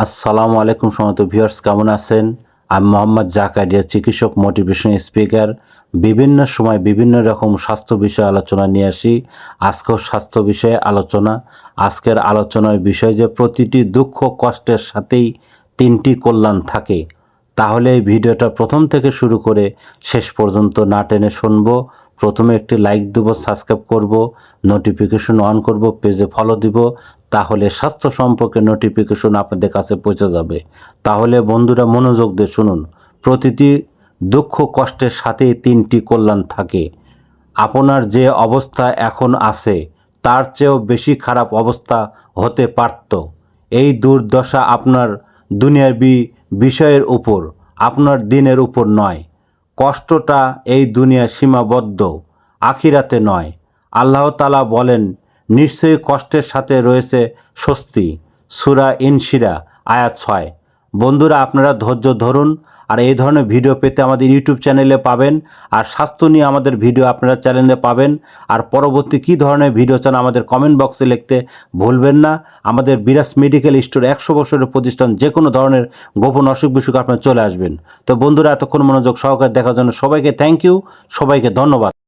আসসালামু আলাইকুম সম্মানিত ভিউয়ার্স, কেমন আছেন? আমি মোহাম্মদ জাকারিয়া, চিকিৎসক, মোটিভেশন স্পিকার। বিভিন্ন সময় বিভিন্ন রকম স্বাস্থ্য বিষয়ে আলোচনা নিয়ে আসি। আজকেও স্বাস্থ্য বিষয়ে আলোচনা। আজকের আলোচনার বিষয় যে প্রতিটি দুঃখ কষ্টের সাথেই তিনটি কল্যাণ থাকে। তাহলে এই ভিডিওটা প্রথম থেকে শুরু করে শেষ পর্যন্ত না টেনে শুনবো। প্রথমে একটি লাইক দেব, সাবস্ক্রাইব করব, নোটিফিকেশন অন করব, পেজে ফলো দিব। তাহলে স্বাস্থ্য সম্পর্কে নোটিফিকেশন আপনাদের কাছে পৌঁছে যাবে। তাহলে বন্ধুরা মনোযোগ দিয়ে শুনুন। প্রতিটি দুঃখ কষ্টের সাথেই তিনটি কল্যাণ থাকে। আপনার যে অবস্থা এখন আছে তার চেয়েও বেশি খারাপ অবস্থা হতে পারত। এই দুর্দশা আপনার দুনিয়ার বিষয়ের উপর, আপনার দিনের উপর নয়। কষ্টটা এই দুনিয়া সীমাবদ্ধ, আখিরাতে নয়। আল্লাহ তাআলা বলেন, নিশ্চয়ই কষ্টের সাথে রয়েছে স্বস্তি। সূরা ইনশিরা আয়াত 6। বন্ধুরা, আপনারা ধৈর্য ধরুন। আর এই ধরনের ভিডিও পেতে আমাদের ইউটিউব চ্যানেলে পাবেন। আর স্বাস্থ্য নিয়ে আমাদের ভিডিও আপনারা চ্যানেলে পাবেন। আর পরবর্তী কী ধরনের ভিডিও চান আমাদের কমেন্ট বক্সে লিখতে ভুলবেন না। আমাদের বিরাজ মেডিকেল স্টোর 100 বছরের প্রতিষ্ঠান। যে কোনো ধরনের গোপন অসুখ বিসুখ আপনারা চলে আসবেন। তো বন্ধুরা, এতক্ষণ মনোযোগ সহকারে দেখার জন্য সবাইকে থ্যাংক ইউ, সবাইকে ধন্যবাদ।